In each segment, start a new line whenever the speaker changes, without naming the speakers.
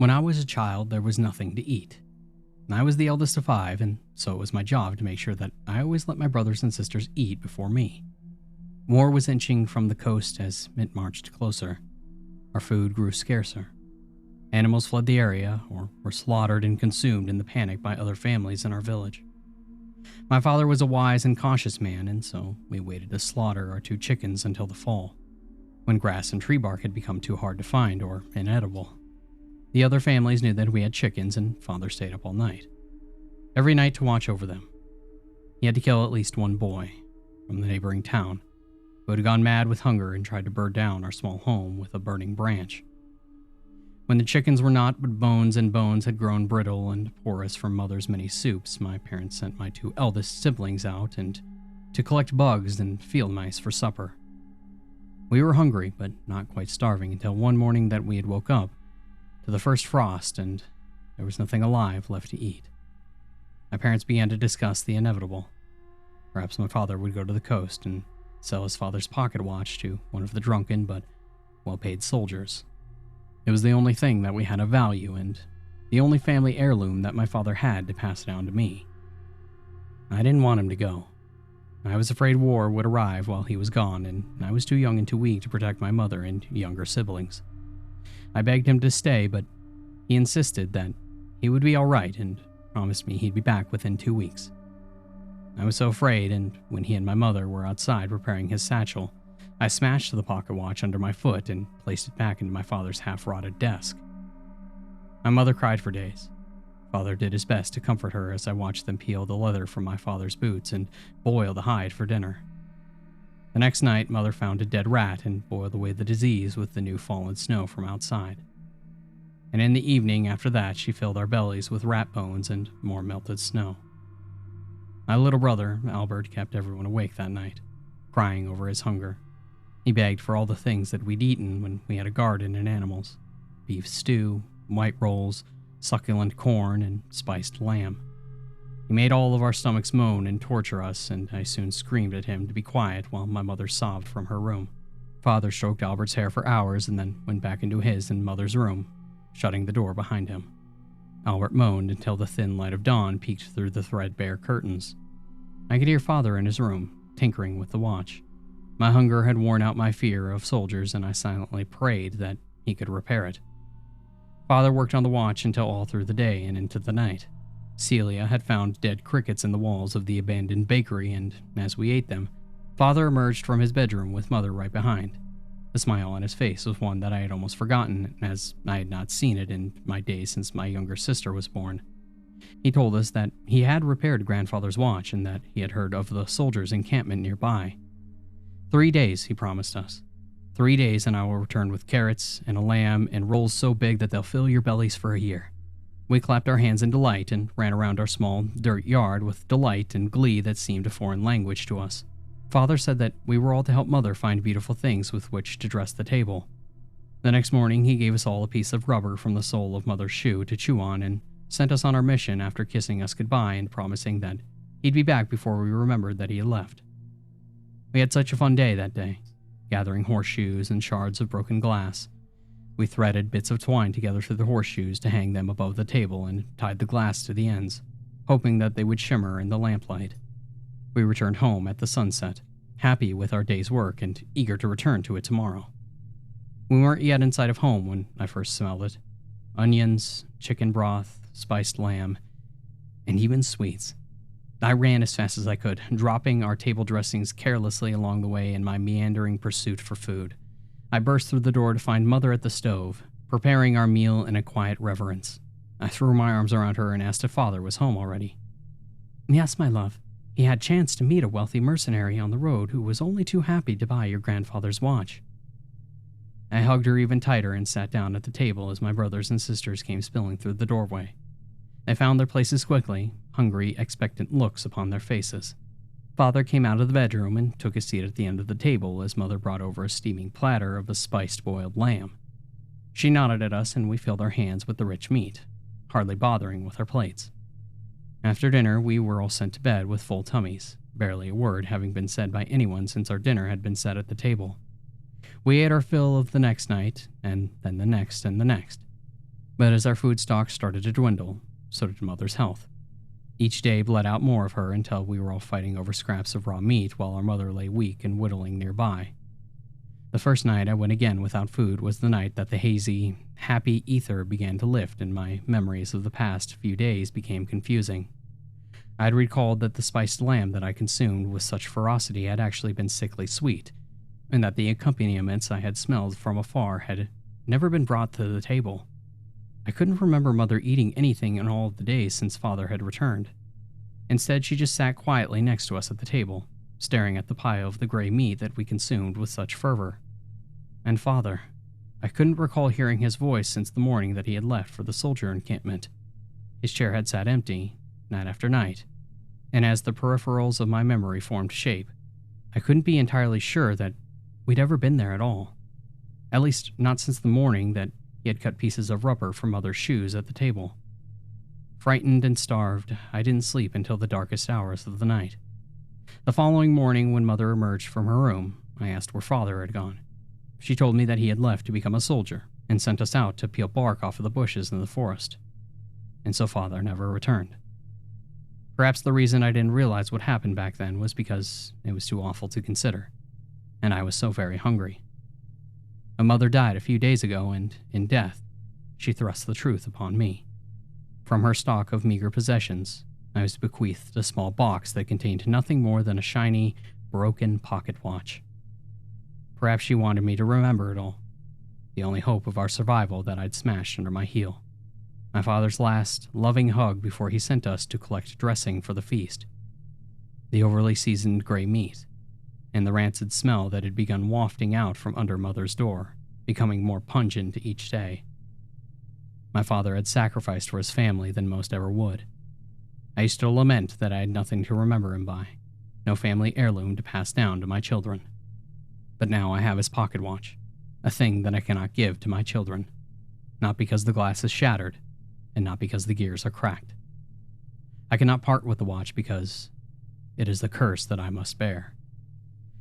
When I was a child, there was nothing to eat. I was the eldest of 5, and so it was my job to make sure that I always let my brothers and sisters eat before me. War was inching from the coast as it marched closer. Our food grew scarcer. Animals fled the area or were slaughtered and consumed in the panic by other families in our village. My father was a wise and cautious man, and so we waited to slaughter our 2 chickens until the fall, when grass and tree bark had become too hard to find or inedible. The other families knew that we had chickens, and Father stayed up all night, every night to watch over them. He had to kill at least one boy from the neighboring town who had gone mad with hunger and tried to burn down our small home with a burning branch. When the chickens were naught but bones and bones had grown brittle and porous from Mother's many soups, my parents sent my 2 eldest siblings out and to collect bugs and field mice for supper. We were hungry, but not quite starving until one morning that we had woke up to the first frost and there was nothing alive left to eat. My parents began to discuss the inevitable. Perhaps my father would go to the coast and sell his father's pocket watch to one of the drunken but well-paid soldiers. It was the only thing that we had of value and the only family heirloom that my father had to pass down to me. I didn't want him to go. I was afraid war would arrive while he was gone, and I was too young and too weak to protect my mother and younger siblings. I begged him to stay, but he insisted that he would be all right and promised me he'd be back within 2 weeks. I was so afraid, and when he and my mother were outside preparing his satchel, I smashed the pocket watch under my foot and placed it back into my father's half-rotted desk. My mother cried for days. Father did his best to comfort her as I watched them peel the leather from my father's boots and boil the hide for dinner. The next night, Mother found a dead rat and boiled away the disease with the new fallen snow from outside. And in the evening after that, she filled our bellies with rat bones and more melted snow. My little brother, Albert, kept everyone awake that night, crying over his hunger. He begged for all the things that we'd eaten when we had a garden and animals: beef stew, white rolls, succulent corn, and spiced lamb. He made all of our stomachs moan and torture us, and I soon screamed at him to be quiet while my mother sobbed from her room. Father stroked Albert's hair for hours and then went back into his and Mother's room, shutting the door behind him. Albert moaned until the thin light of dawn peeked through the threadbare curtains. I could hear Father in his room, tinkering with the watch. My hunger had worn out my fear of soldiers, and I silently prayed that he could repair it. Father worked on the watch until all through the day and into the night. Celia had found dead crickets in the walls of the abandoned bakery, and as we ate them, Father emerged from his bedroom with Mother right behind. The smile on his face was one that I had almost forgotten, as I had not seen it in my days since my younger sister was born. He told us that he had repaired Grandfather's watch and that he had heard of the soldiers' encampment nearby. 3 days, he promised us. 3 days and I will return with carrots and a lamb and rolls so big that they'll fill your bellies for a year. We clapped our hands in delight and ran around our small dirt yard with delight and glee that seemed a foreign language to us. Father said that we were all to help Mother find beautiful things with which to dress the table. The next morning he gave us all a piece of rubber from the sole of Mother's shoe to chew on and sent us on our mission after kissing us goodbye and promising that he'd be back before we remembered that he had left. We had such a fun day that day, gathering horseshoes and shards of broken glass. We threaded bits of twine together through the horseshoes to hang them above the table and tied the glass to the ends, hoping that they would shimmer in the lamplight. We returned home at the sunset, happy with our day's work and eager to return to it tomorrow. We weren't yet inside of home when I first smelled it. Onions, chicken broth, spiced lamb, and even sweets. I ran as fast as I could, dropping our table dressings carelessly along the way in my meandering pursuit for food. I burst through the door to find Mother at the stove, preparing our meal in a quiet reverence. I threw my arms around her and asked if Father was home already. "Yes, my love. He had chance to meet a wealthy mercenary on the road who was only too happy to buy your grandfather's watch." I hugged her even tighter and sat down at the table as my brothers and sisters came spilling through the doorway. They found their places quickly, hungry, expectant looks upon their faces. Father came out of the bedroom and took his seat at the end of the table as Mother brought over a steaming platter of the spiced boiled lamb. She nodded at us and we filled our hands with the rich meat, hardly bothering with our plates. After dinner, we were all sent to bed with full tummies, barely a word having been said by anyone since our dinner had been set at the table. We ate our fill of the next night, and then the next and the next. But as our food stock started to dwindle, so did Mother's health. Each day bled out more of her until we were all fighting over scraps of raw meat while our mother lay weak and whittling nearby. The first night I went again without food was the night that the hazy, happy ether began to lift and my memories of the past few days became confusing. I had recalled that the spiced lamb that I consumed with such ferocity had actually been sickly sweet, and that the accompaniments I had smelled from afar had never been brought to the table. I couldn't remember Mother eating anything in all of the days since Father had returned. Instead, she just sat quietly next to us at the table, staring at the pile of the gray meat that we consumed with such fervor. And Father, I couldn't recall hearing his voice since the morning that he had left for the soldier encampment. His chair had sat empty, night after night, and as the peripherals of my memory formed shape, I couldn't be entirely sure that we'd ever been there at all. At least not since the morning that he had cut pieces of rubber from Mother's shoes at the table. Frightened and starved, I didn't sleep until the darkest hours of the night. The following morning, when Mother emerged from her room, I asked where Father had gone. She told me that he had left to become a soldier and sent us out to peel bark off of the bushes in the forest. And so Father never returned. Perhaps the reason I didn't realize what happened back then was because it was too awful to consider, and I was so very hungry. My mother died a few days ago, and in death, she thrust the truth upon me. From her stock of meager possessions, I was bequeathed a small box that contained nothing more than a shiny, broken pocket watch. Perhaps she wanted me to remember it all, the only hope of our survival that I'd smashed under my heel. My father's last, loving hug before he sent us to collect dressing for the feast. The overly seasoned gray meat, and the rancid smell that had begun wafting out from under Mother's door, becoming more pungent each day. My father had sacrificed for his family than most ever would. I used to lament that I had nothing to remember him by, no family heirloom to pass down to my children. But now I have his pocket watch, a thing that I cannot give to my children, not because the glass is shattered, and not because the gears are cracked. I cannot part with the watch because it is the curse that I must bear.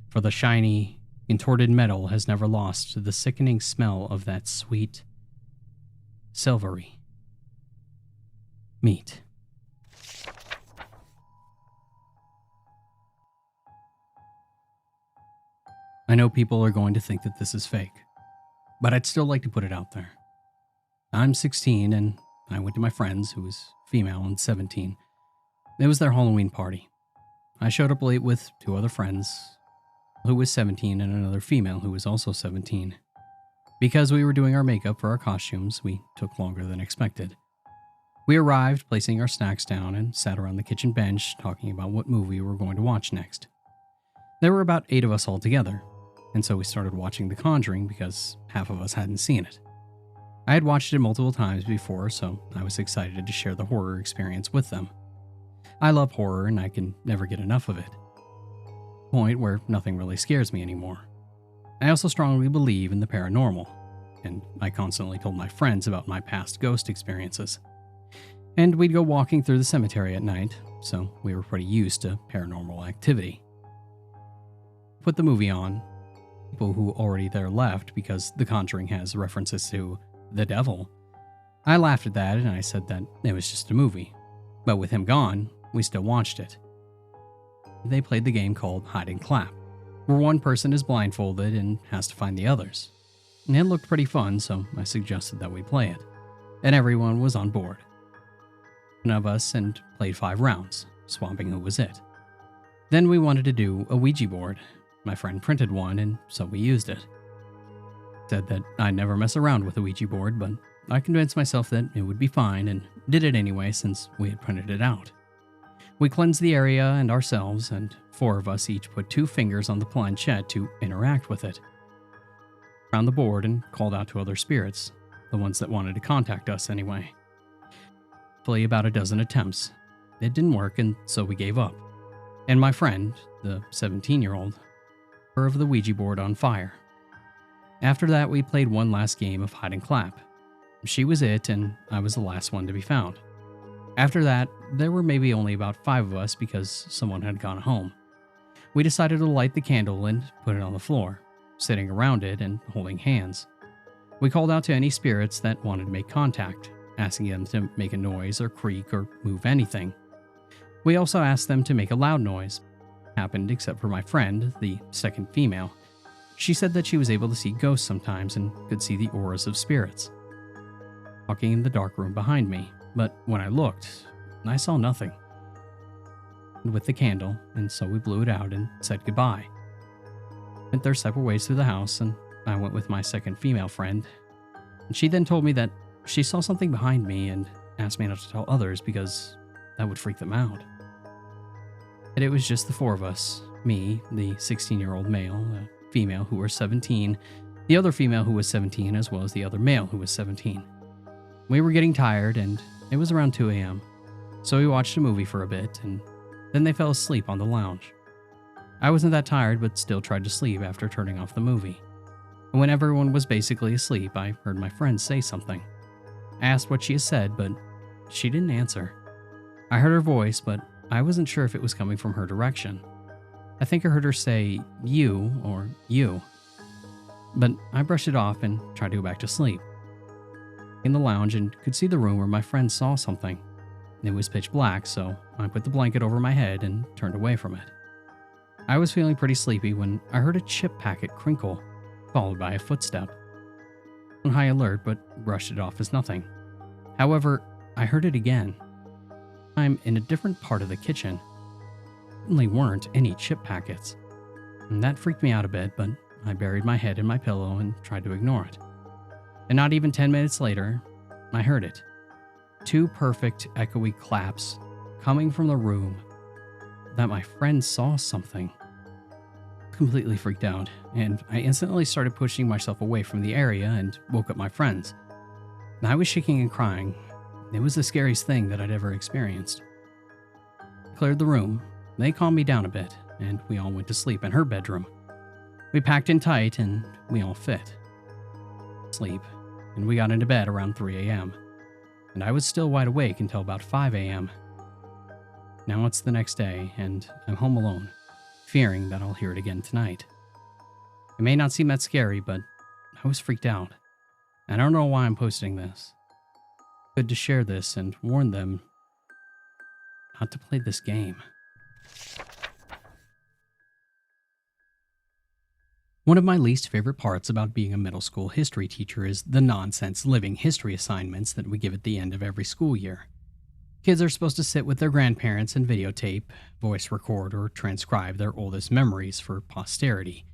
For the shiny, contorted metal has never lost the sickening smell of that sweet, silvery meat. I know people are going to think that this is fake, but I'd still like to put it out there. I'm 16 and I went to my friend's, who was female and 17. It was their Halloween party. I showed up late with 2 other friends, who was 17 and another female who was also 17. Because we were doing our makeup for our costumes, we took longer than expected. We arrived, placing our snacks down, and sat around the kitchen bench talking about what movie we were going to watch next. There were about 8 of us all together, and so we started watching The Conjuring because half of us hadn't seen it. I had watched it multiple times before, so I was excited to share the horror experience with them. I love horror and I can never get enough of it. Point where nothing really scares me anymore. I also strongly believe in the paranormal, and I constantly told my friends about my past ghost experiences. And we'd go walking through the cemetery at night, so we were pretty used to paranormal activity. Put the movie on. People who already there left because The Conjuring has references to the devil. I laughed at that and I said that it was just a movie. But with him gone, we still watched it. They played the game called Hide and Clap, where one person is blindfolded and has to find the others. And it looked pretty fun, so I suggested that we play it. And everyone was on board. One of us and played 5 rounds, swapping who was it. Then we wanted to do a Ouija board. My friend printed one, and so we used it. Said that I'd never mess around with a Ouija board, but I convinced myself that it would be fine and did it anyway since we had printed it out. We cleansed the area and ourselves, and 4 of us each put 2 fingers on the planchette to interact with it. Around the board and called out to other spirits, the ones that wanted to contact us anyway. Probably about a dozen attempts. It didn't work, and so we gave up. And my friend, the 17-year-old, of the Ouija board on fire. After that, we played one last game of hide and clap. She was it, and I was the last one to be found. After that, there were maybe only about 5 of us because someone had gone home. We decided to light the candle and put it on the floor, sitting around it and holding hands. We called out to any spirits that wanted to make contact, asking them to make a noise or creak or move anything. We also asked them to make a loud noise. Happened except for my friend, the second female. She said that she was able to see ghosts sometimes and could see the auras of spirits walking in the dark room behind me, but when I looked, I saw nothing. With the candle, and so we blew it out and said goodbye. Went their separate ways through the house, and I went with my second female friend. And she then told me that she saw something behind me and asked me not to tell others because that would freak them out. And it was just the four of us, me, the 16-year-old male, a female who was 17, the other female who was 17, as well as the other male who was 17. We were getting tired, and it was around 2 a.m., so we watched a movie for a bit, and then they fell asleep on the lounge. I wasn't that tired, but still tried to sleep after turning off the movie. And when everyone was basically asleep, I heard my friend say something. I asked what she had said, but she didn't answer. I heard her voice, but I wasn't sure if it was coming from her direction. I think I heard her say, "you" or "you." But I brushed it off and tried to go back to sleep. In the lounge and could see the room where my friend saw something. It was pitch black, so I put the blanket over my head and turned away from it. I was feeling pretty sleepy when I heard a chip packet crinkle, followed by a footstep. On high alert, but brushed it off as nothing. However, I heard it again. I'm in a different part of the kitchen. Certainly weren't any chip packets. And that freaked me out a bit, but I buried my head in my pillow and tried to ignore it. And not even 10 minutes later, I heard it. 2 perfect, echoey claps coming from the room that my friend saw something. Completely freaked out, and I instantly started pushing myself away from the area and woke up my friends. And I was shaking and crying. It was the scariest thing that I'd ever experienced. I cleared the room, they calmed me down a bit, and we all went to sleep in her bedroom. We packed in tight, and we all fit. Sleep, and we got into bed around 3 a.m., and I was still wide awake until about 5 a.m. Now it's the next day, and I'm home alone, fearing that I'll hear it again tonight. It may not seem that scary, but I was freaked out, and I don't know why I'm posting this. Good to share this and warn them not to play this game. One of my least favorite parts about being a middle school history teacher is the nonsense living history assignments that we give at the end of every school year. Kids are supposed to sit with their grandparents and videotape, voice record, or transcribe their oldest memories for posterity,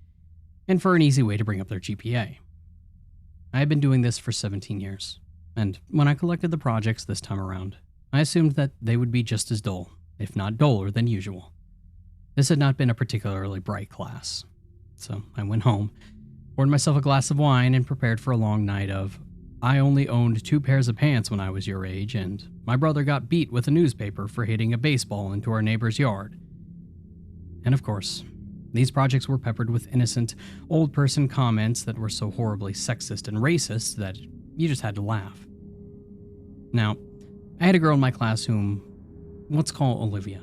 and for an easy way to bring up their GPA. I have been doing this for 17 years, and when I collected the projects this time around, I assumed that they would be just as dull, if not duller than usual. This had not been a particularly bright class. So I went home, poured myself a glass of wine, and prepared for a long night of, I only owned 2 pairs of pants when I was your age, and my brother got beat with a newspaper for hitting a baseball into our neighbor's yard. And of course, these projects were peppered with innocent, old person comments that were so horribly sexist and racist that you just had to laugh. Now, I had a girl in my class whom, let's call Olivia.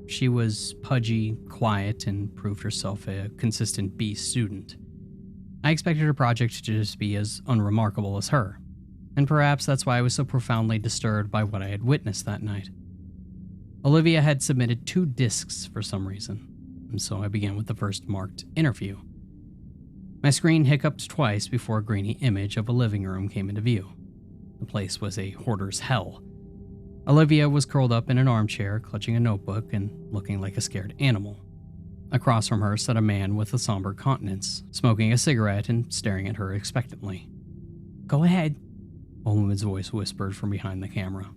She was pudgy, quiet, and proved herself a consistent B student. I expected her project to just be as unremarkable as her, and perhaps that's why I was so profoundly disturbed by what I had witnessed that night. Olivia had submitted 2 discs for some reason, and so I began with the first marked interview. My screen hiccuped twice before a grainy image of a living room came into view. The place was a hoarder's hell. Olivia was curled up in an armchair, clutching a notebook and looking like a scared animal. Across from her sat a man with a somber countenance, smoking a cigarette and staring at her expectantly. "Go ahead," a woman's voice whispered from behind the camera,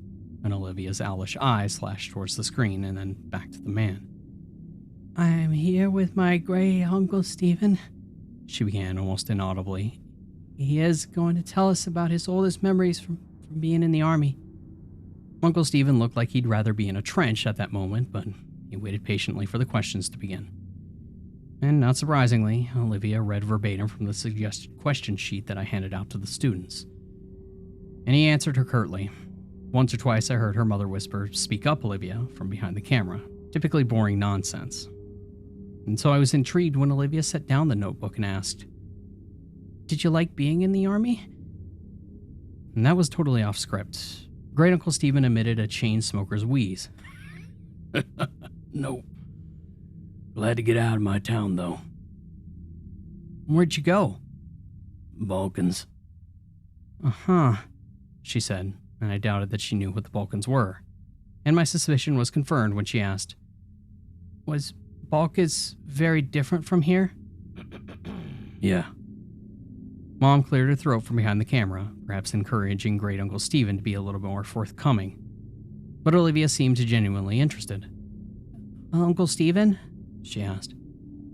and Olivia's owlish eyes flashed towards the screen and then back to the man. "I'm here with my great Uncle Stephen," she began almost inaudibly. "He is going to tell us about his oldest memories from being in the army." Uncle Stephen looked like he'd rather be in a trench at that moment, but he waited patiently for the questions to begin. And not surprisingly, Olivia read verbatim from the suggested question sheet that I handed out to the students. And he answered her curtly. Once or twice I heard her mother whisper, "Speak up, Olivia," from behind the camera, typically boring nonsense. And so I was intrigued when Olivia set down the notebook and asked, Did you like being in the army? And that was totally off script. Great Uncle Stephen emitted a chain smoker's wheeze.
No. Glad to get out of my town, though.
Where'd you go?
Balkans.
Uh-huh, she said, and I doubted that she knew what the Balkans were. And my suspicion was confirmed when she asked, Was Balkans very different from here?
Yeah.
Mom cleared her throat from behind the camera, perhaps encouraging Great Uncle Stephen to be a little more forthcoming. But Olivia seemed genuinely interested. Uncle Stephen? She asked.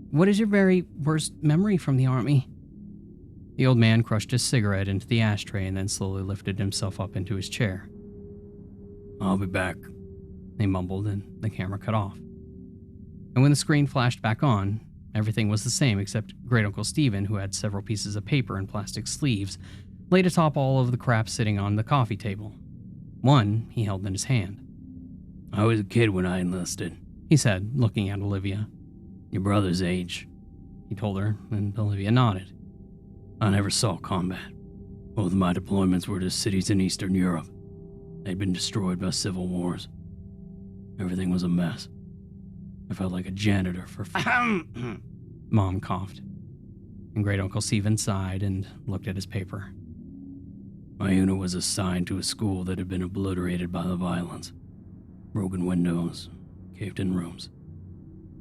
What is your very worst memory from the army? The old man crushed his cigarette into the ashtray and then slowly lifted himself up into his chair.
I'll be back,
he mumbled, and the camera cut off. And when the screen flashed back on, everything was the same except Great Uncle Stephen, who had several pieces of paper in plastic sleeves, laid atop all of the crap sitting on the coffee table. One he held in his hand.
I was a kid when I enlisted,
he said, looking at Olivia.
Your brother's age,
he told her, and Olivia nodded.
I never saw combat. Both of my deployments were to cities in Eastern Europe. They'd been destroyed by civil wars. Everything was a mess. I felt like a janitor for...
Mom coughed. And Great Uncle Stephen sighed and looked at his paper.
My unit was assigned to a school that had been obliterated by the violence. Broken windows, caved-in rooms.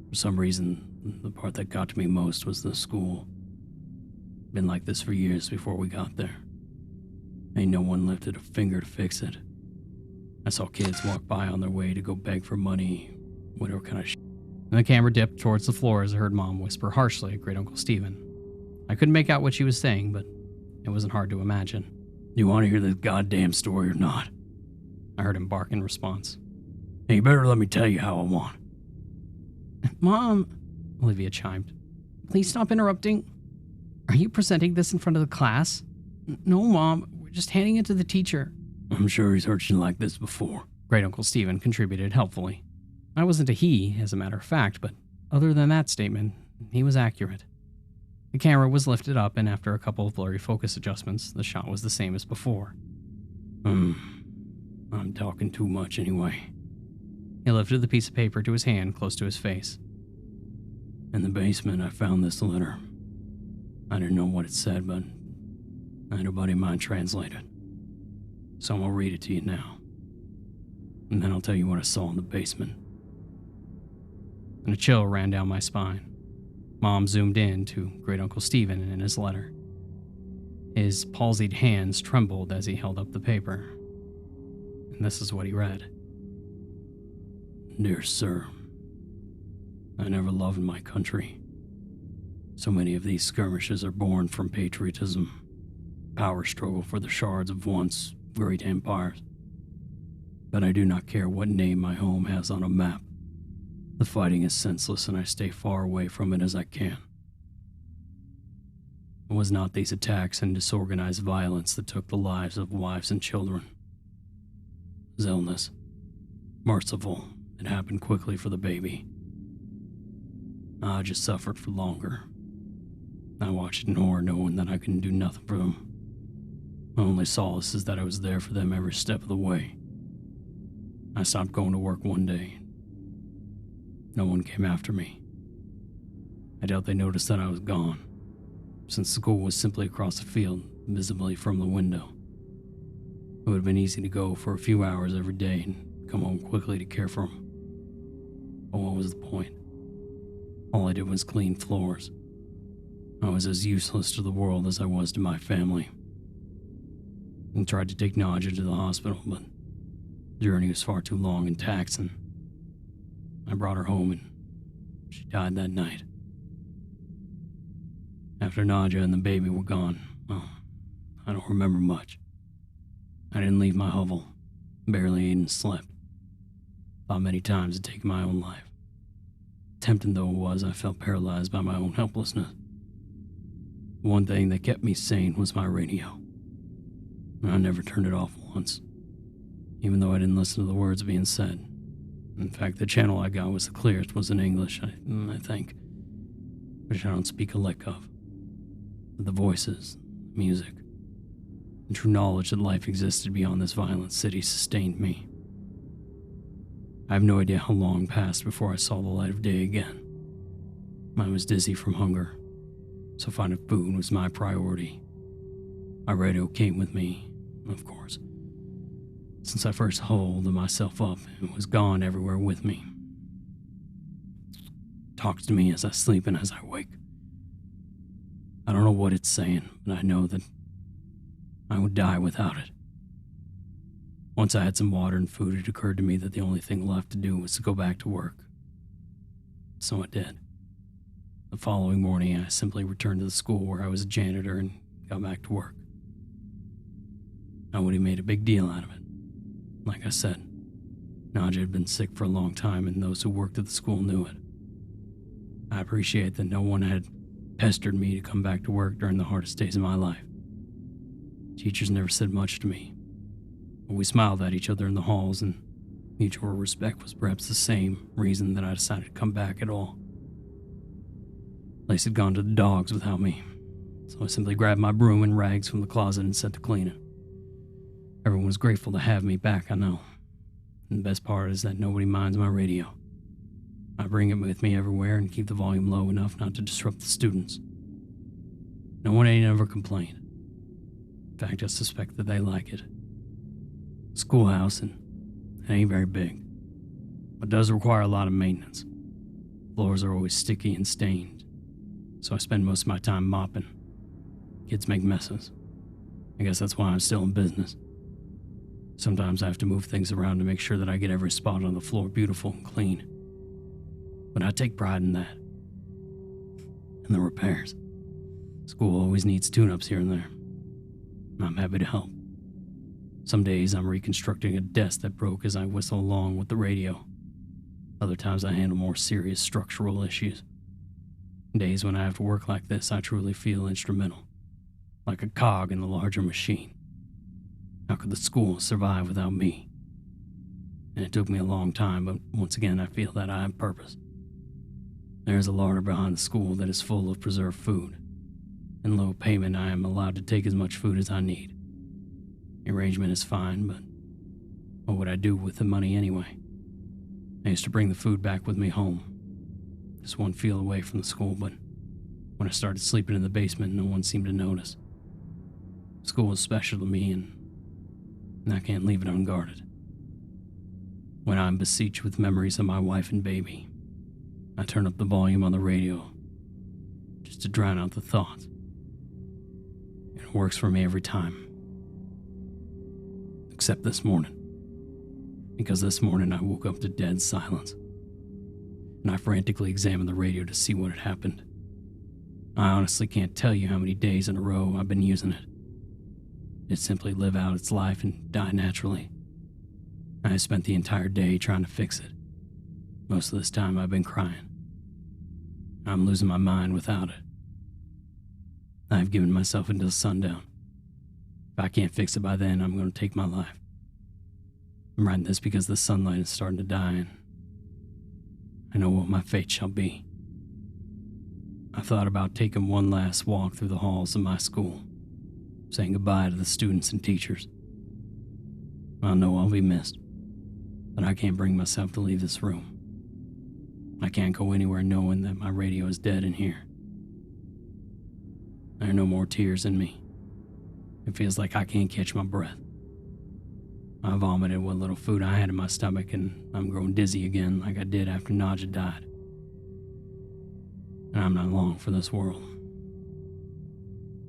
For some reason, the part that got to me most was the school. Been like this for years before we got there. Ain't no one lifted a finger to fix it. I saw kids walk by on their way to go beg for money, whatever kind of shit.
And the camera dipped towards the floor as I heard Mom whisper harshly at Great Uncle Stephen. I couldn't make out what she was saying, but it wasn't hard to imagine.
You want to hear this goddamn story or not?
I heard him bark in response.
Hey, you better let me tell you how I want.
Mom, Olivia chimed. Please stop interrupting. Are you presenting this in front of the class? No, Mom. We're just handing it to the teacher.
I'm sure he's hurt you like this before.
Great Uncle Stephen contributed helpfully. I wasn't a he, as a matter of fact, but other than that statement, he was accurate. The camera was lifted up, and after a couple of blurry focus adjustments, the shot was the same as before.
I'm talking too much anyway.
He lifted the piece of paper to his hand close to his face.
In the basement, I found this letter. I didn't know what it said, but I had a buddy of mine translate it. So I'm gonna read it to you now. And then I'll tell you what I saw in the basement.
And a chill ran down my spine. Mom zoomed in to Great Uncle Stephen and his letter. His palsied hands trembled as he held up the paper. And this is what he read.
Dear Sir, I never loved my country. So many of these skirmishes are born from patriotism, power struggle for the shards of once great empires. But I do not care what name my home has on a map. The fighting is senseless and I stay far away from it as I can. It was not these attacks and disorganized violence that took the lives of wives and children. It was illness. Merciful, it happened quickly for the baby. I just suffered for longer. I watched in horror knowing that I couldn't do nothing for them. My only solace is that I was there for them every step of the way. I stopped going to work one day. No one came after me. I doubt they noticed that I was gone, since school was simply across the field, visibly from the window. It would have been easy to go for a few hours every day and come home quickly to care for them. But what was the point? All I did was clean floors. I was as useless to the world as I was to my family. I tried to take Nadja to the hospital, but the journey was far too long and taxing. I brought her home and she died that night. After Nadja and the baby were gone, well, I don't remember much. I didn't leave my hovel, barely ate and slept. Thought many times of taking my own life. Tempting though it was, I felt paralyzed by my own helplessness. The one thing that kept me sane was my radio. I never turned it off once, even though I didn't listen to the words being said. In fact, the channel I got was the clearest was in English, I think, which I don't speak a lick of. But the voices, music. The true knowledge that life existed beyond this violent city sustained me. I have no idea how long passed before I saw the light of day again. I was dizzy from hunger, so finding food was my priority. My radio came with me, of course. Since I first holed myself up, it was gone everywhere with me. It talks to me as I sleep and as I wake. I don't know what it's saying, but I know that I would die without it. Once I had some water and food, it occurred to me that the only thing left to do was to go back to work. So I did. The following morning, I simply returned to the school where I was a janitor and got back to work. Nobody made a big deal out of it. Like I said, Nadja had been sick for a long time, and those who worked at the school knew it. I appreciate that no one had pestered me to come back to work during the hardest days of my life. Teachers never said much to me, but we smiled at each other in the halls, and mutual respect was perhaps the same reason that I decided to come back at all. Lace had gone to the dogs without me, so I simply grabbed my broom and rags from the closet and set to cleaning. Everyone was grateful to have me back, I know. And the best part is that nobody minds my radio. I bring it with me everywhere and keep the volume low enough not to disrupt the students. No one ain't ever complained. In fact, I suspect that they like it. Schoolhouse, and it ain't very big, but does require a lot of maintenance. Floors are always sticky and stained, so I spend most of my time mopping. Kids make messes. I guess that's why I'm still in business. Sometimes I have to move things around to make sure that I get every spot on the floor beautiful and clean. But I take pride in that. And the repairs. School always needs tune-ups here and there. And I'm happy to help. Some days I'm reconstructing a desk that broke as I whistle along with the radio. Other times I handle more serious structural issues. Days when I have to work like this, I truly feel instrumental. Like a cog in the larger machine. How could the school survive without me? And it took me a long time, but once again I feel that I have purpose. There is a larder behind the school that is full of preserved food. In low payment, I am allowed to take as much food as I need. The arrangement is fine, but what would I do with the money anyway? I used to bring the food back with me home. Just one field away from the school, but when I started sleeping in the basement, no one seemed to notice. School was special to me, and I can't leave it unguarded. When I'm besieged with memories of my wife and baby, I turn up the volume on the radio just to drown out the thoughts. And it works for me every time. Except this morning. Because this morning I woke up to dead silence. And I frantically examined the radio to see what had happened. I honestly can't tell you how many days in a row I've been using it. It simply live out its life and die naturally. I spent the entire day trying to fix it. Most of this time I've been crying. I'm losing my mind without it. I've given myself until sundown. If I can't fix it by then, I'm going to take my life. I'm writing this because the sunlight is starting to die, and I know what my fate shall be. I thought about taking one last walk through the halls of my school, saying goodbye to the students and teachers. I know I'll be missed, but I can't bring myself to leave this room. I can't go anywhere knowing that my radio is dead in here. There are no more tears in me. It feels like I can't catch my breath. I vomited what little food I had in my stomach, and I'm growing dizzy again like I did after Nadja died. And I'm not long for this world.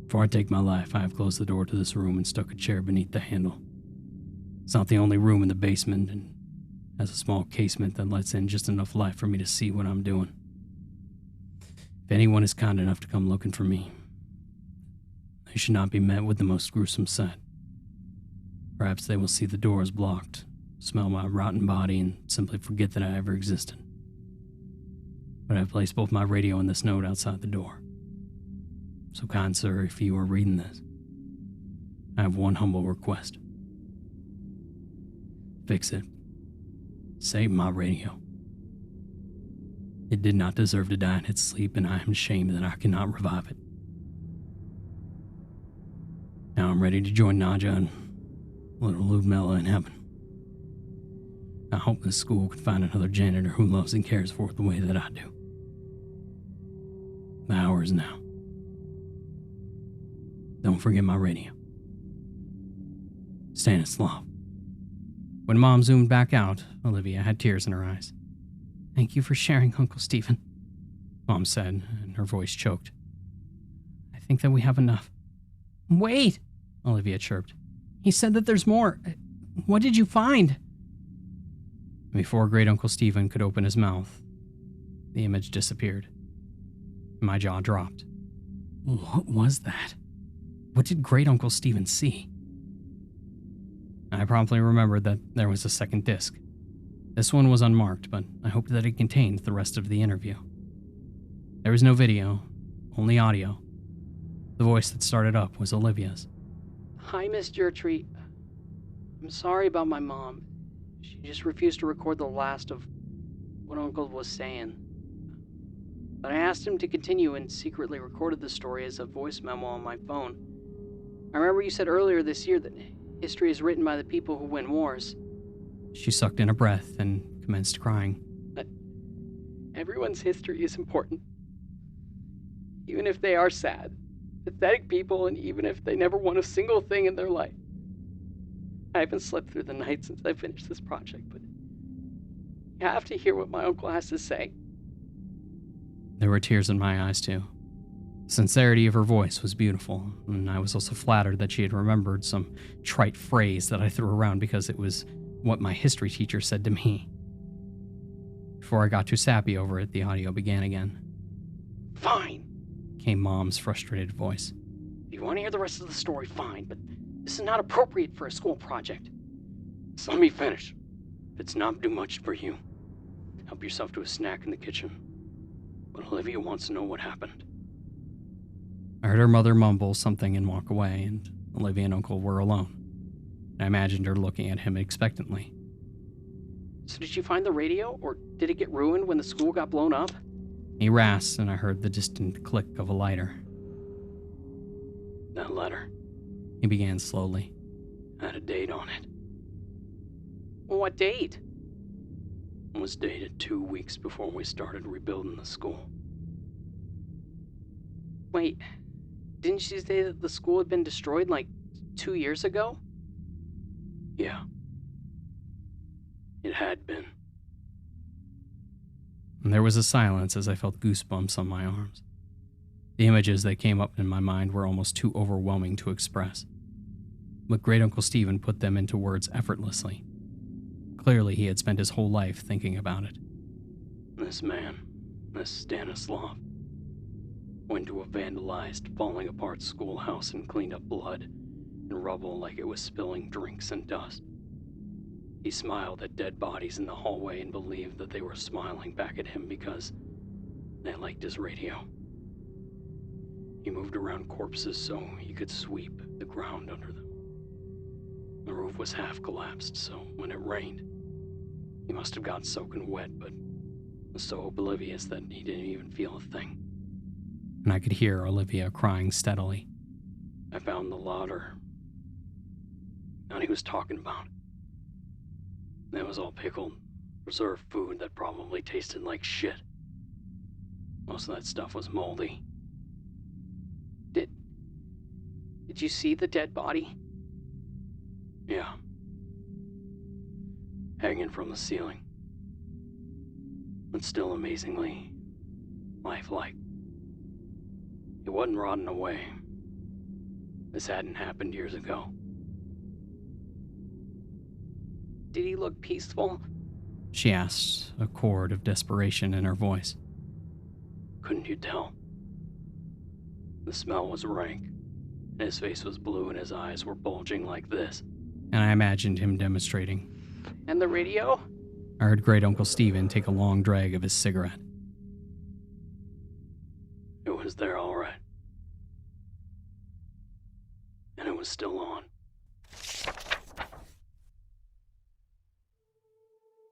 Before I take my life, I have closed the door to this room and stuck a chair beneath the handle. It's not the only room in the basement, and has a small casement that lets in just enough light for me to see what I'm doing. If anyone is kind enough to come looking for me, they should not be met with the most gruesome sight. Perhaps they will see the doors blocked, smell my rotten body, and simply forget that I ever existed. But I've placed both my radio and this note outside the door. So, kind sir, if you are reading this, I have one humble request. Fix it. Save my radio. It did not deserve to die in its sleep, and I am ashamed that I cannot revive it. I'm ready to join Naja and little Ludmilla in heaven. I hope this school can find another janitor who loves and cares for it the way that I do. The hour is now. Don't forget my radio. Stanislav.
When Mom zoomed back out, Olivia had tears in her eyes. "Thank you for sharing, Uncle Stephen," Mom said, and her voice choked. "I think that we have enough." "Wait," Olivia chirped. "He said that there's more. What did you find?" Before Great Uncle Stephen could open his mouth, the image disappeared. My jaw dropped. What was that? What did Great Uncle Stephen see? I promptly remembered that there was a second disc. This one was unmarked, but I hoped that it contained the rest of the interview. There was no video, only audio. The voice that started up was Olivia's. "Hi, Miss Gertrude. I'm sorry about my mom. She just refused to record the last of what Uncle was saying. But I asked him to continue and secretly recorded the story as a voice memo on my phone. I remember you said earlier this year that history is written by the people who win wars." She sucked in a breath and commenced crying. "But everyone's history is important. Even if they are sad, pathetic people, and even if they never won a single thing in their life. I haven't slept through the night since I finished this project, but you have to hear what my uncle has to say." There were tears in my eyes, too. The sincerity of her voice was beautiful, and I was also flattered that she had remembered some trite phrase that I threw around because it was what my history teacher said to me. Before I got too sappy over it, the audio began again. "Fine," came Mom's frustrated voice. "If you want to hear the rest of the story, fine, but this is not appropriate for a school project. So let me finish. If it's not too much for you, help yourself to a snack in the kitchen. But Olivia wants to know what happened." I heard her mother mumble something and walk away, and Olivia and Uncle were alone. I imagined her looking at him expectantly. "So did you find the radio, or did it get ruined when the school got blown up?" He rasped, and I heard the distant click of a lighter. "That letter," he began slowly, "had a date on it." "What date?" It was dated 2 weeks before we started rebuilding the school. "Wait, didn't you say that the school had been destroyed like 2 years ago?" "Yeah. It had been." And there was a silence as I felt goosebumps on my arms. The images that came up in my mind were almost too overwhelming to express. But Great Uncle Stephen put them into words effortlessly. Clearly, he had spent his whole life thinking about it. "This man, this Stanislav, went to a vandalized, falling apart schoolhouse and cleaned up blood and rubble like it was spilling drinks and dust. He smiled at dead bodies in the hallway and believed that they were smiling back at him because they liked his radio. He moved around corpses so he could sweep the ground under them. The roof was half collapsed, so when it rained, he must have got soaking wet, but was so oblivious that he didn't even feel a thing." And I could hear Olivia crying steadily. "I found the lauder that he was talking about. It was all pickled, preserved food that probably tasted like shit. Most of that stuff was moldy." Did you see the dead body?" "Yeah. Hanging from the ceiling. But still amazingly lifelike. It wasn't rotting away. This hadn't happened years ago." "Did he look peaceful?" she asked, a chord of desperation in her voice. "Couldn't you tell? The smell was rank, and his face was blue and his eyes were bulging like this." And I imagined him demonstrating. "And the radio?" I heard Great Uncle Stephen take a long drag of his cigarette. "It was there all right. And it was still on."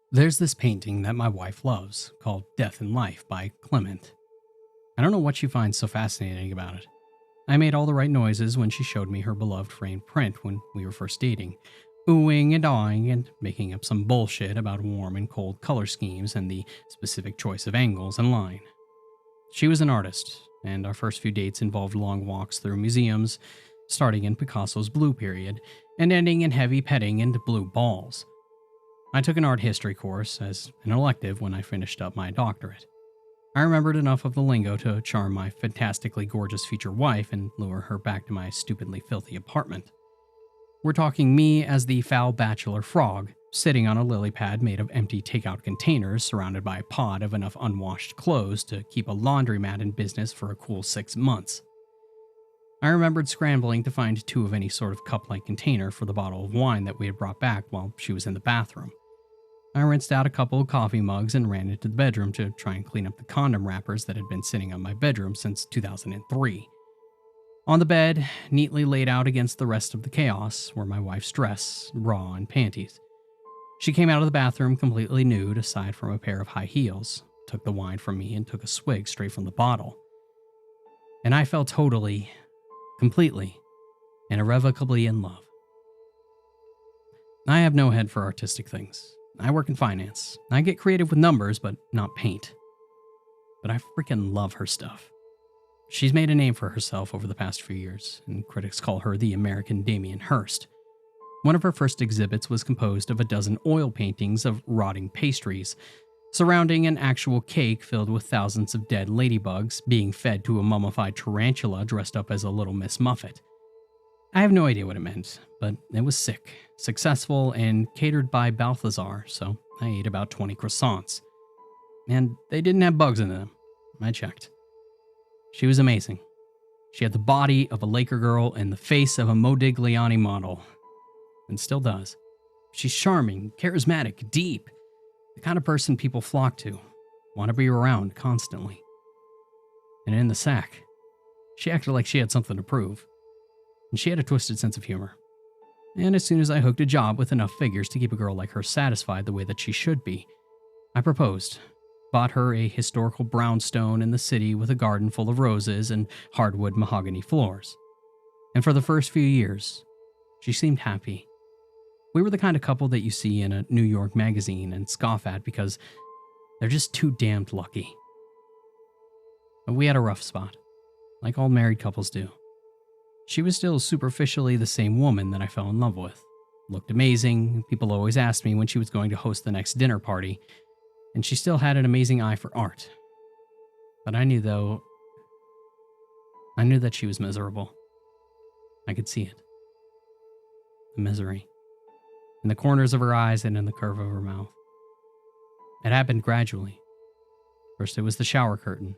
There's this painting that my wife loves called Death and Life by Clement. I don't know what she finds so fascinating about it. I made all the right noises when she showed me her beloved framed print when we were first dating, oohing and awing and making up some bullshit about warm and cold color schemes and the specific choice of angles and line. She was an artist, and our first few dates involved long walks through museums, starting in Picasso's Blue period and ending in heavy petting and blue balls. I took an art history course as an elective when I finished up my doctorate. I remembered enough of the lingo to charm my fantastically gorgeous future wife and lure her back to my stupidly filthy apartment. We're talking me as the foul bachelor frog, sitting on a lily pad made of empty takeout containers surrounded by a pod of enough unwashed clothes to keep a laundromat in business for a cool 6 months. I remembered scrambling to find 2 of any sort of cup-like container for the bottle of wine that we had brought back while she was in the bathroom. I rinsed out a couple of coffee mugs and ran into the bedroom to try and clean up the condom wrappers that had been sitting on my bedroom since 2003. On the bed, neatly laid out against the rest of the chaos, were my wife's dress, bra, and panties. She came out of the bathroom completely nude aside from a pair of high heels, took the wine from me, and took a swig straight from the bottle. And I fell totally, completely, and irrevocably in love. I have no head for artistic things. I work in finance. I get creative with numbers, but not paint. But I freaking love her stuff. She's made a name for herself over the past few years, and critics call her the American Damien Hirst. One of her first exhibits was composed of a dozen oil paintings of rotting pastries, surrounding an actual cake filled with thousands of dead ladybugs being fed to a mummified tarantula dressed up as a little Miss Muffet. I have no idea what it meant, but it was sick, successful, and catered by Balthazar, so I ate about 20 croissants. And they didn't have bugs in them. I checked. She was amazing. She had the body of a Laker girl and the face of a Modigliani model. And still does. She's charming, charismatic, deep. The kind of person people flock to, want to be around constantly. And in the sack, she acted like she had something to prove. And she had a twisted sense of humor. And as soon as I hooked a job with enough figures to keep a girl like her satisfied the way that she should be, I proposed. Bought her a historical brownstone in the city with a garden full of roses and hardwood mahogany floors. And for the first few years, she seemed happy. We were the kind of couple that you see in a New York magazine and scoff at because they're just too damned lucky. But we had a rough spot, like all married couples do. She was still superficially the same woman that I fell in love with. Looked amazing, people always asked me when she was going to host the next dinner party, and she still had an amazing eye for art. But I knew that she was miserable. I could see it. The misery. In the corners of her eyes and in the curve of her mouth. It happened gradually. First it was the shower curtain.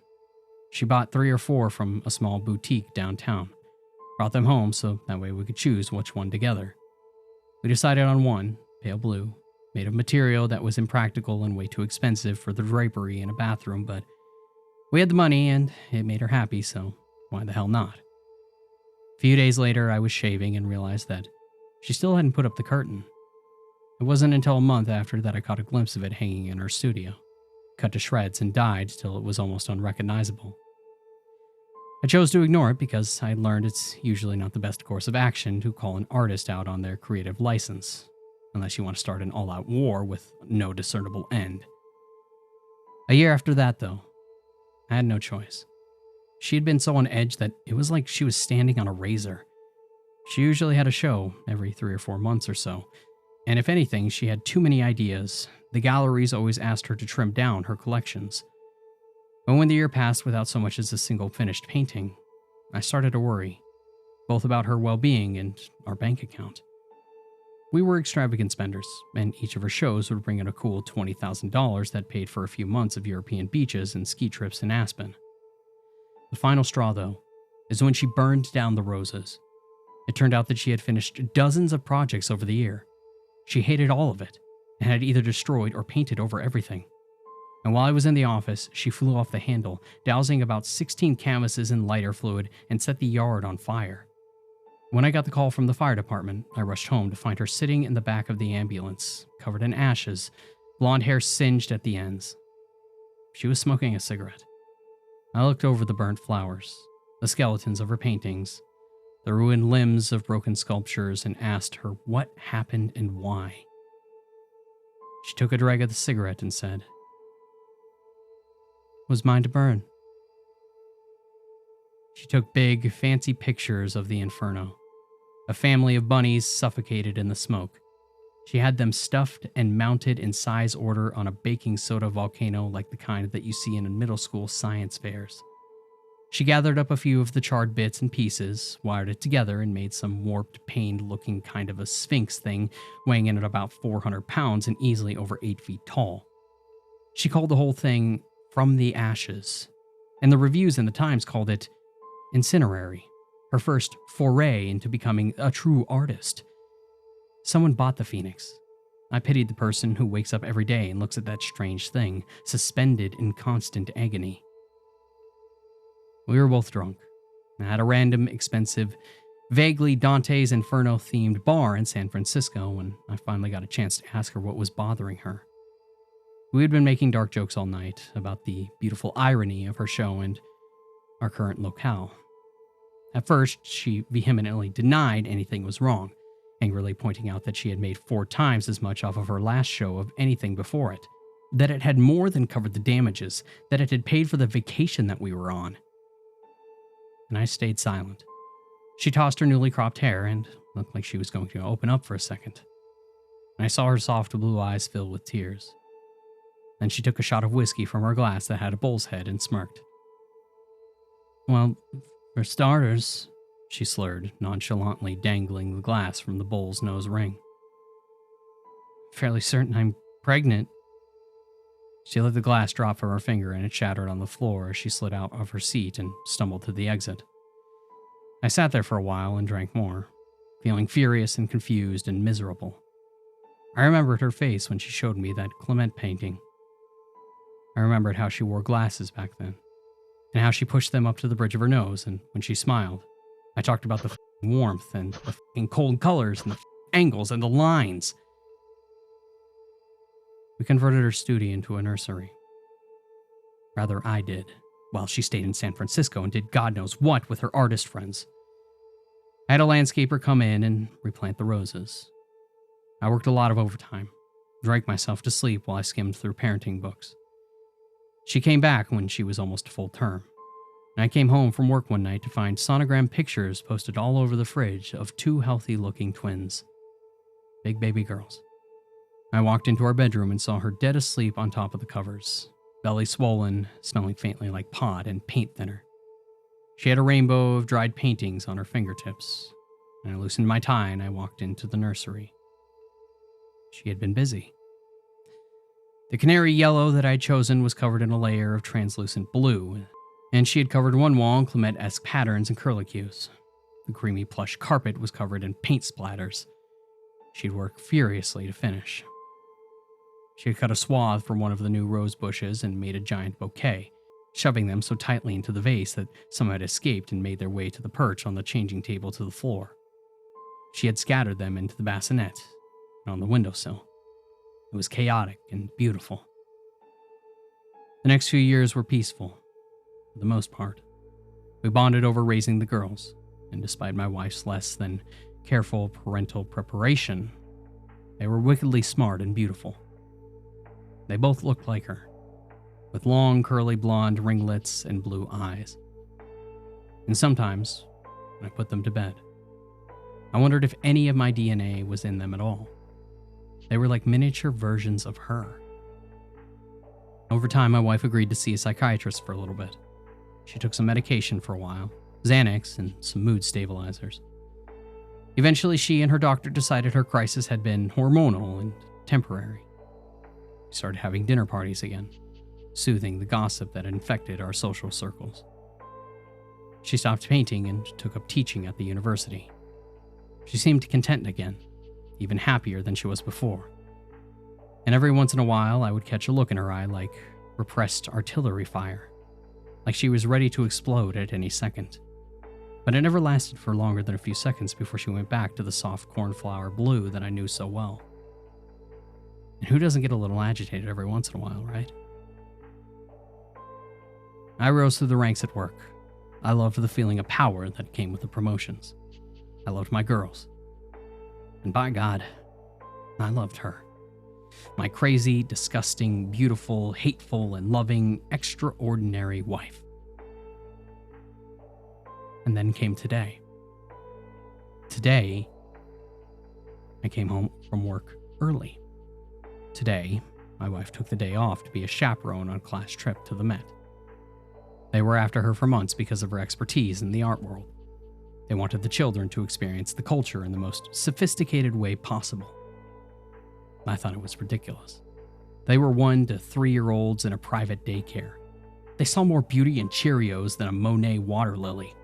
She bought 3 or 4 from a small boutique downtown. Brought them home so that way we could choose which one together. We decided on one, pale blue, made of material that was impractical and way too expensive for the drapery in a bathroom, but we had the money and it made her happy, so why the hell not? A few days later, I was shaving and realized that she still hadn't put up the curtain. It wasn't until a month after that I caught a glimpse of it hanging in her studio, cut to shreds and dyed till it was almost unrecognizable. I chose to ignore it because I had learned it's usually not the best course of action to call an artist out on their creative license, unless you want to start an all-out war with no discernible end. A year after that, though, I had no choice. She had been so on edge that it was like she was standing on a razor. She usually had a show every 3 or 4 months or so, and if anything, she had too many ideas. The galleries always asked her to trim down her collections. But when the year passed without so much as a single finished painting, I started to worry, both about her well-being and our bank account. We were extravagant spenders, and each of her shows would bring in a cool $20,000 that paid for a few months of European beaches and ski trips in Aspen. The final straw, though, is when she burned down the roses. It turned out that she had finished dozens of projects over the year. She hated all of it, and had either destroyed or painted over everything. And while I was in the office, she flew off the handle, dousing about 16 canvases in lighter fluid and set the yard on fire. When I got the call from the fire department, I rushed home to find her sitting in the back of the ambulance, covered in ashes, blonde hair singed at the ends. She was smoking a cigarette. I looked over the burnt flowers. the skeletons of her paintings, the ruined limbs of broken sculptures, and asked her what happened and why. She took a drag of the cigarette and said, "It was mine to burn." She took big, fancy pictures of the inferno. A family of bunnies suffocated in the smoke. She had them stuffed and mounted in size order on a baking soda volcano like the kind that you see in middle school science fairs. She gathered up a few of the charred bits and pieces, wired it together, and made some warped, pained-looking kind of a sphinx thing weighing in at about 400 pounds and easily over 8 feet tall. She called the whole thing From the Ashes, and the reviews in the Times called it Incinerary, her first foray into becoming a true artist. Someone bought the phoenix. I pitied the person who wakes up every day and looks at that strange thing, suspended in constant agony. We were both drunk, at a random, expensive, vaguely Dante's Inferno-themed bar in San Francisco when I finally got a chance to ask her what was bothering her. We had been making dark jokes all night about the beautiful irony of her show and our current locale. At first, she vehemently denied anything was wrong, angrily pointing out that she had made 4 times as much off of her last show of anything before it, that it had more than covered the damages, that it had paid for the vacation that we were on. And I stayed silent. She tossed her newly cropped hair and looked like she was going to open up for a second. And I saw her soft blue eyes fill with tears. Then she took a shot of whiskey from her glass that had a bull's head and smirked. "Well, for starters," she slurred, nonchalantly dangling the glass from the bull's nose ring. "Fairly certain I'm pregnant." She let the glass drop from her finger and it shattered on the floor as she slid out of her seat and stumbled to the exit. I sat there for a while and drank more, feeling furious and confused and miserable. I remembered her face when she showed me that Clement painting. I remembered how she wore glasses back then, and how she pushed them up to the bridge of her nose, and when she smiled, I talked about the warmth and the cold colors and the angles and the lines. We converted her studio into a nursery. Rather, I did, while she stayed in San Francisco and did God knows what with her artist friends. I had a landscaper come in and replant the roses. I worked a lot of overtime, drank myself to sleep while I skimmed through parenting books. She came back when she was almost full term, and I came home from work one night to find sonogram pictures posted all over the fridge of 2 healthy-looking twins. Big baby girls. I walked into our bedroom and saw her dead asleep on top of the covers, belly swollen, smelling faintly like pot and paint thinner. She had a rainbow of dried paintings on her fingertips, and I loosened my tie and I walked into the nursery. She had been busy. The canary yellow that I had chosen was covered in a layer of translucent blue, and she had covered one wall in Clement-esque patterns and curlicues. The creamy plush carpet was covered in paint splatters. She'd worked furiously to finish. She had cut a swath from one of the new rose bushes and made a giant bouquet, shoving them so tightly into the vase that some had escaped and made their way to the perch on the changing table to the floor. She had scattered them into the bassinet and on the windowsill. It was chaotic and beautiful. The next few years were peaceful, for the most part. We bonded over raising the girls, and despite my wife's less than careful parental preparation, they were wickedly smart and beautiful. They both looked like her, with long curly blonde ringlets and blue eyes. And sometimes, when I put them to bed, I wondered if any of my DNA was in them at all. They were like miniature versions of her. Over time, my wife agreed to see a psychiatrist for a little bit. She took some medication for a while, Xanax and some mood stabilizers. Eventually, she and her doctor decided her crisis had been hormonal and temporary. We started having dinner parties again, soothing the gossip that had infected our social circles. She stopped painting and took up teaching at the university. She seemed content again, even happier than she was before. And every once in a while, I would catch a look in her eye like repressed artillery fire, like she was ready to explode at any second. But it never lasted for longer than a few seconds before she went back to the soft cornflower blue that I knew so well. And who doesn't get a little agitated every once in a while, right? I rose through the ranks at work, I loved the feeling of power that came with the promotions. I loved my girls. And by God, I loved her. My crazy, disgusting, beautiful, hateful, and loving, extraordinary wife. And then came today. Today, I came home from work early. Today, my wife took the day off to be a chaperone on a class trip to the Met. They were after her for months because of her expertise in the art world. They wanted the children to experience the culture in the most sophisticated way possible. I thought it was ridiculous. They were 1 to 3-year-olds in a private daycare. They saw more beauty in Cheerios than a Monet water lily.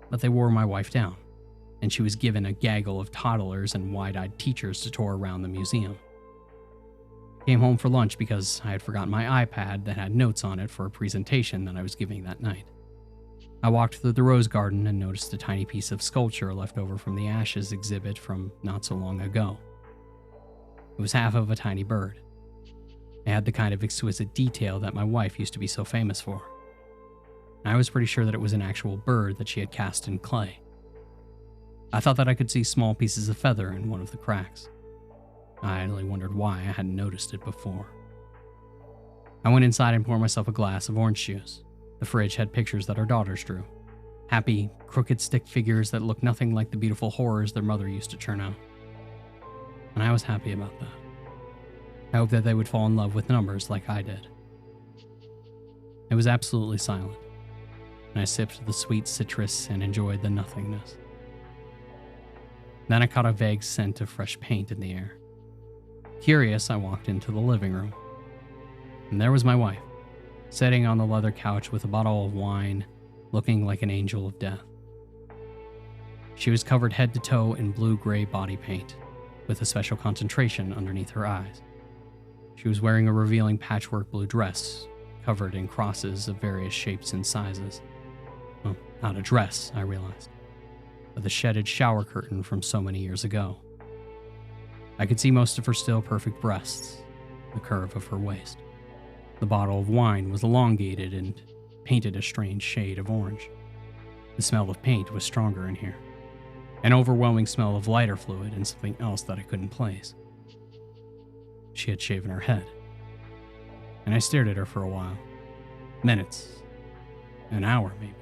But they wore my wife down, and she was given a gaggle of toddlers and wide-eyed teachers to tour around the museum. I came home for lunch because I had forgotten my iPad that had notes on it for a presentation that I was giving that night. I walked through the rose garden and noticed a tiny piece of sculpture left over from the Ashes exhibit from not so long ago. It was half of a tiny bird. It had the kind of exquisite detail that my wife used to be so famous for. I was pretty sure that it was an actual bird that she had cast in clay. I thought that I could see small pieces of feather in one of the cracks. I only wondered why I hadn't noticed it before. I went inside and poured myself a glass of orange juice. The fridge had pictures that our daughters drew. Happy, crooked stick figures that looked nothing like the beautiful horrors their mother used to churn out. And I was happy about that. I hoped that they would fall in love with numbers like I did. It was absolutely silent, and I sipped the sweet citrus and enjoyed the nothingness. Then I caught a vague scent of fresh paint in the air. Curious, I walked into the living room. And there was my wife, sitting on the leather couch with a bottle of wine, looking like an angel of death. She was covered head to toe in blue-gray body paint, with a special concentration underneath her eyes. She was wearing a revealing patchwork blue dress, covered in crosses of various shapes and sizes. Well, not a dress, I realized, but the shedded shower curtain from so many years ago. I could see most of her still perfect breasts, the curve of her waist. The bottle of wine was elongated and painted a strange shade of orange. The smell of paint was stronger in here. An overwhelming smell of lighter fluid and something else that I couldn't place. She had shaven her head, and I stared at her for a while. Minutes. An hour, maybe.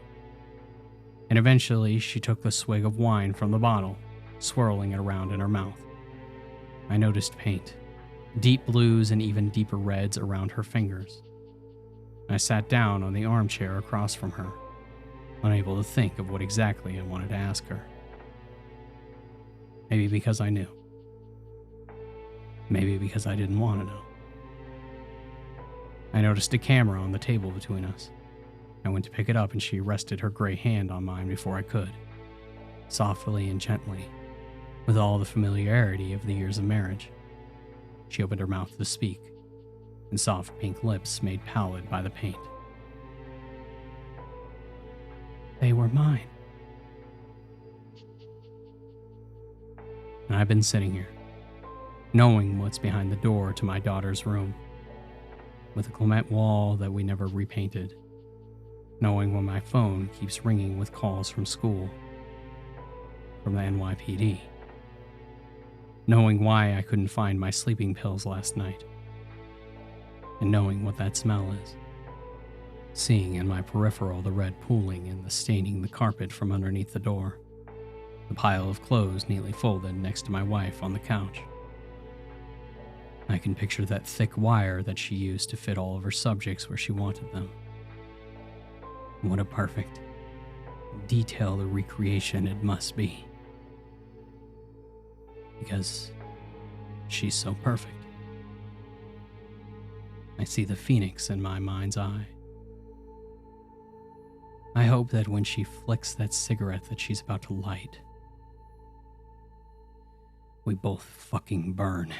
And eventually, she took the swig of wine from the bottle, swirling it around in her mouth. I noticed paint, deep blues and even deeper reds around her fingers. I sat down on the armchair across from her, unable to think of what exactly I wanted to ask her. Maybe because I knew. Maybe because I didn't want to know. I noticed a camera on the table between us. I went to pick it up and she rested her gray hand on mine before I could, softly and gently, with all the familiarity of the years of marriage. She opened her mouth to speak, and soft pink lips made pallid by the paint. They were mine. And I've been sitting here, knowing what's behind the door to my daughter's room, with a cement wall that we never repainted, knowing when my phone keeps ringing with calls from school, from the NYPD, knowing why I couldn't find my sleeping pills last night, and knowing what that smell is, seeing in my peripheral the red pooling and the staining the carpet from underneath the door, the pile of clothes neatly folded next to my wife on the couch. I can picture that thick wire that she used to fit all of her subjects where she wanted them. What a perfect, detailed recreation it must be. Because she's so perfect. I see the phoenix in my mind's eye. I hope that when she flicks that cigarette that she's about to light, we both fucking burn.